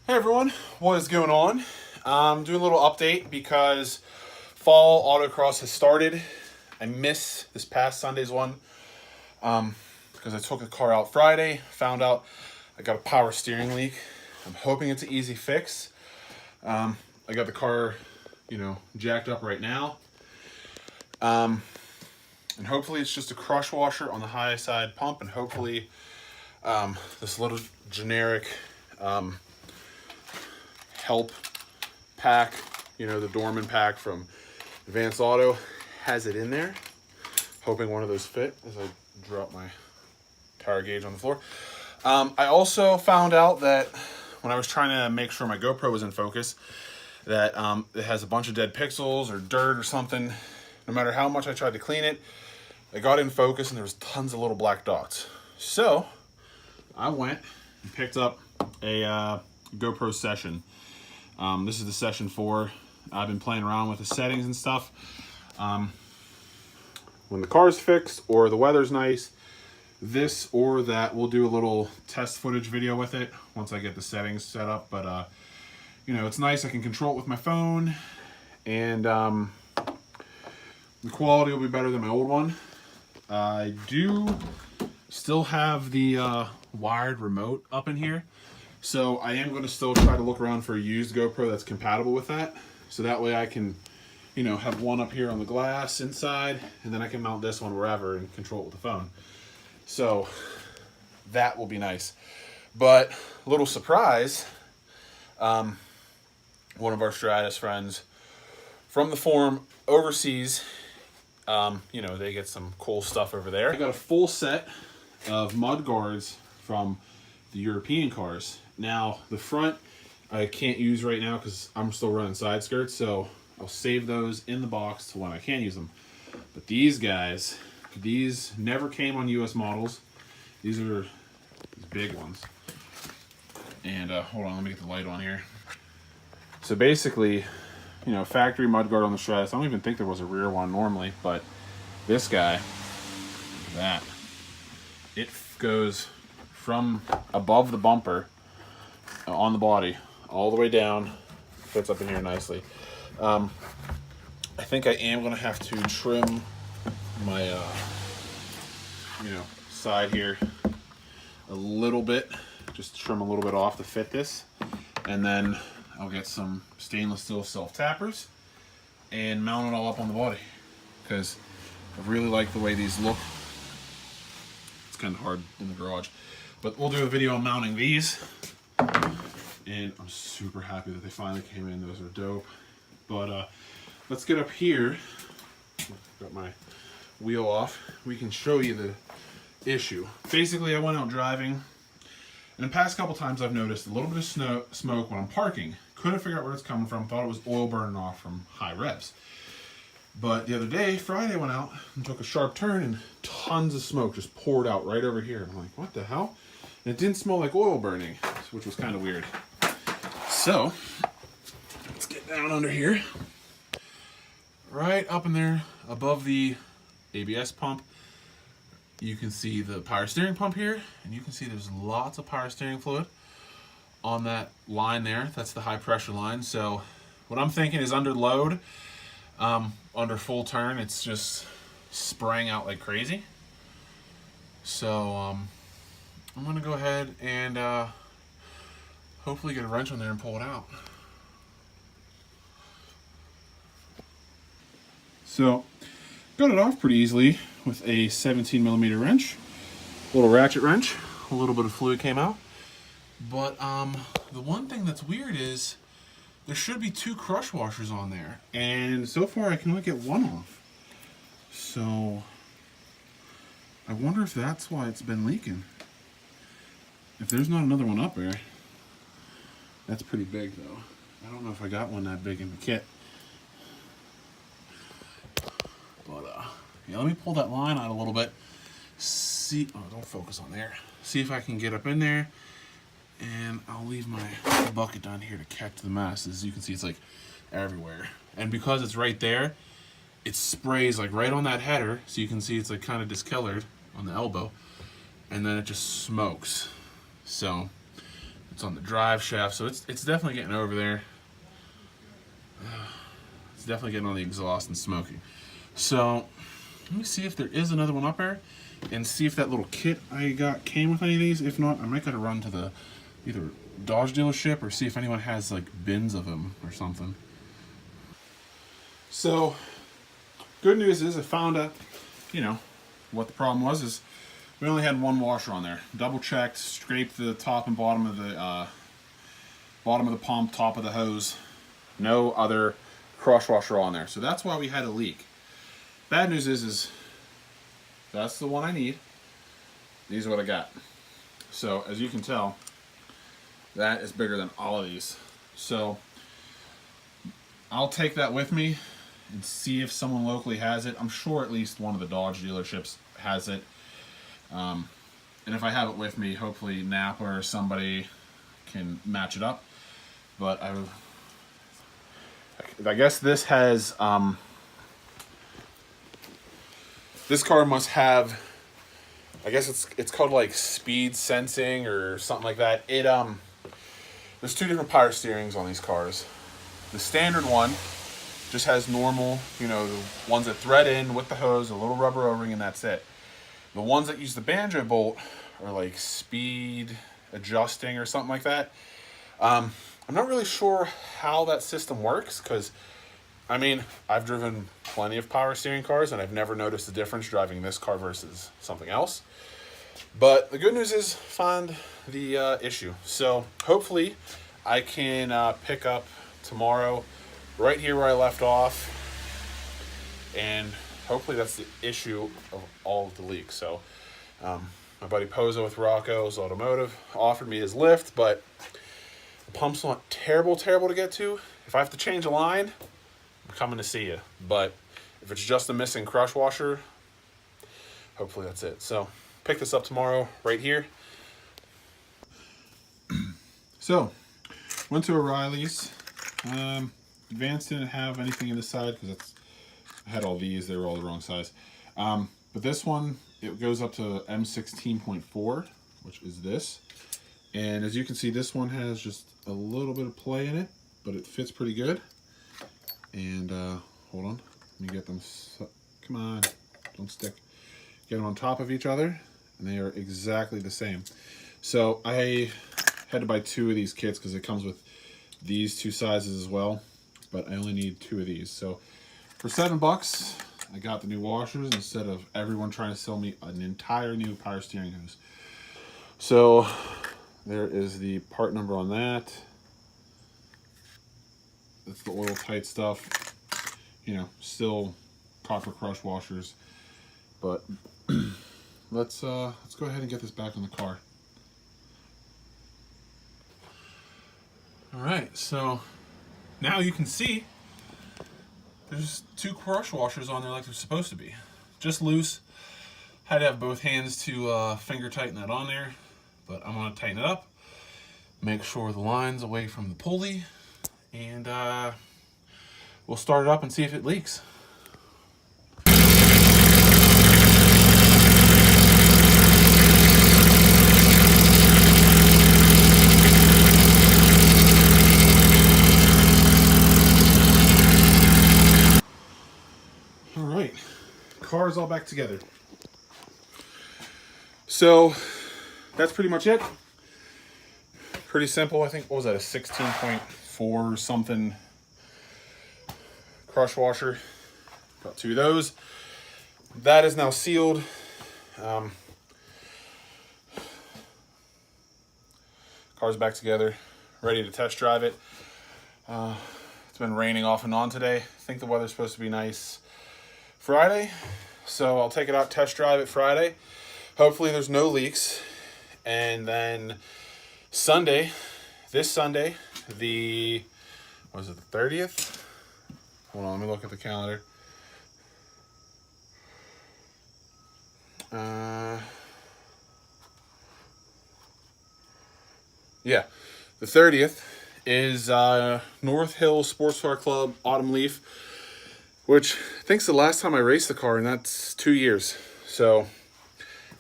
Hey everyone, what is going on? I'm doing a little update because fall autocross has started. I missed this past Sunday's one because I took the car out Friday, found out I got a power steering leak. I'm hoping it's an easy fix. I got the car, jacked up right now. And hopefully it's just a crush washer on the high side pump, and hopefully this little generic help pack, the Dorman pack from Advanced Auto has it in there. Hoping one of those fit as I drop my tire gauge on the floor. I also found out that when I was trying to make sure my GoPro was in focus, that it has a bunch of dead pixels or dirt or something. No matter how much I tried to clean it, I got in focus and there was tons of little black dots. So I went and picked up a GoPro Session. This is the Session 4. I've been playing around with the settings and stuff. When the car's fixed or the weather's nice, this or that, we'll do a little test footage video with it once I get the settings set up. But, it's nice. I can control it with my phone, and the quality will be better than my old one. I do still have the wired remote up in here. So I am going to still try to look around for a used GoPro that's compatible with that. So that way I can, have one up here on the glass inside, and then I can mount this one wherever and control it with the phone. So that will be nice. But little surprise, one of our Stratus friends from the forum overseas, they get some cool stuff over there. I got a full set of mud guards from the European cars. Now, the front I can't use right now because I'm still running side skirts, so I'll save those in the box to when I can use them. But these guys, these never came on US models. These are these big ones. And hold on, let me get the light on here. So basically, factory mudguard on the Stratus. I don't even think there was a rear one normally, but this guy, look at that. It goes from above the bumper on the body all the way down, fits up in here nicely. I think I am going to have to trim my side here a little bit, just trim a little bit off to fit this, and then I'll get some stainless steel self tappers and mount it all up on the body because I really like the way these look. It's kind of hard in the garage, but we'll do a video on mounting these, and I'm super happy that they finally came in. Those are dope. But let's get up here. Got my wheel off. We can show you the issue. Basically, I went out driving, and the past couple times I've noticed a little bit of smoke when I'm parking. Couldn't figure out where it's coming from. Thought it was oil burning off from high revs. But the other day, Friday, I went out and took a sharp turn, and tons of smoke just poured out right over here. I'm like, what the hell? And it didn't smell like oil burning, which was kind of weird. So, let's get down under here. Right up in there, above the ABS pump, you can see the power steering pump here, and you can see there's lots of power steering fluid on that line there. That's the high pressure line. So what I'm thinking is under load, under full turn, it's just spraying out like crazy. So I'm gonna go ahead and hopefully get a wrench on there and pull it out. So got it off pretty easily with a 17mm wrench, a little ratchet wrench. A little bit of fluid came out. But the one thing that's weird is there should be 2 crush washers on there, and so far I can only get one off. So I wonder if that's why it's been leaking. If there's not another one up there, that's pretty big though. I don't know if I got one that big in the kit. But yeah, let me pull that line out a little bit. See, oh, don't focus on there. See if I can get up in there. And I'll leave my bucket down here to catch the mess. As you can see, it's like everywhere. And because it's right there, it sprays like right on that header. So you can see it's like kind of discolored on the elbow. And then it just smokes. So It's on the drive shaft, so it's definitely getting over there. It's definitely getting on the exhaust and smoking. So let me see if there is another one up there, and see if that little kit I got came with any of these. If not, I might gotta run to the either Dodge dealership or see if anyone has like bins of them or something. So good news is I found out, you know, what the problem was is we only had one washer on there. Double checked, scraped the top and bottom of the pump, top of the hose. No other crush washer on there. So that's why we had a leak. Bad news is that's the one I need. These are what I got. So as you can tell, that is bigger than all of these. So I'll take that with me and see if someone locally has it. I'm sure at least one of the Dodge dealerships has it. And if I have it with me, hopefully Napa or somebody can match it up. But I guess this has, this car must have, I guess it's called like speed sensing or something like that. There's two different power steerings on these cars. The standard one just has normal, you know, the ones that thread in with the hose, a little rubber O-ring, and that's it. The ones that use the banjo bolt are like speed adjusting or something like that. I'm not really sure how that system works because, I mean, I've driven plenty of power steering cars and I've never noticed the difference driving this car versus something else. But the good news is find the issue. So hopefully I can pick up tomorrow right here where I left off, and hopefully that's the issue of all of the leaks. So my buddy Pozo with Rocco's Automotive offered me his lift, but the pump's not terrible to get to. If I have to change a line, I'm coming to see you. But if it's just a missing crush washer, hopefully that's it. So pick this up tomorrow right here. So went to O'Reilly's. Advanced didn't have anything in the side because I had all these. They were all the wrong size. But this one, it goes up to M16.4, which is this. And as you can see, this one has just a little bit of play in it, but it fits pretty good. And hold on, let me get them. Come on, don't stick. Get them on top of each other, and they are exactly the same. So I had to buy two of these kits because it comes with these two sizes as well, but I only need two of these. So for $7, I got the new washers instead of everyone trying to sell me an entire new power steering hose. So there is the part number on that. That's the oil tight stuff. You know, still copper crush washers, but let's go ahead and get this back on the car. All right, so now you can see there's two crush washers on there like they're supposed to be. Just loose. Had to have both hands to finger tighten that on there, but I'm gonna tighten it up, make sure the line's away from the pulley, and we'll start it up and see if it leaks. Car's all back together. So that's pretty much it. Pretty simple. I think, what was that, a 16.4 something crush washer. Got two of those. That is now sealed. Car's back together, ready to test drive it. It's been raining off and on today. I think the weather's supposed to be nice Friday, so I'll take it out, test drive it Friday. Hopefully there's no leaks. And then Sunday, this Sunday, the, what was it, the 30th? Hold on, let me look at the calendar. Yeah, the 30th is North Hill Sports Car Club Autumn Leaf, which I think's the last time I raced the car, and that's 2 years. So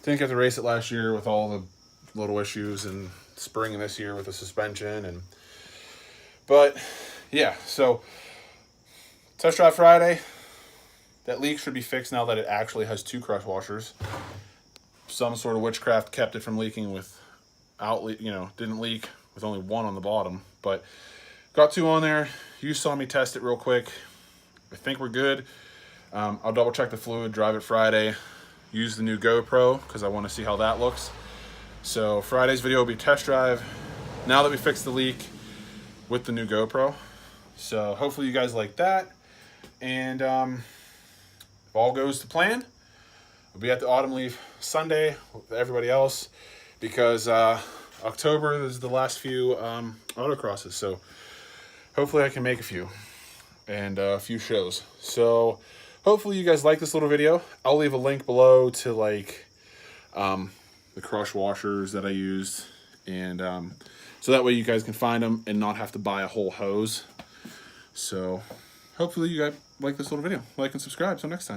didn't get to race it last year with all the little issues and spring this year with the suspension. But yeah, so test drive Friday. That leak should be fixed now that it actually has 2 crush washers. Some sort of witchcraft kept it from leaking didn't leak with only 1 on the bottom. But got 2 on there. You saw me test it real quick. I think we're good. I'll double check the fluid, drive it Friday, use the new GoPro because I want to see how that looks. So Friday's video will be test drive now that we fixed the leak with the new GoPro. So hopefully you guys like that. And if all goes to plan, we'll be at the Autumn Leaf Sunday with everybody else because October is the last few autocrosses. So hopefully I can make a few and a few shows. So hopefully you guys like this little video. I'll leave a link below to like the crush washers that I used, and so that way you guys can find them and not have to buy a whole hose. So hopefully you guys like this little video. Like and subscribe. Till next time.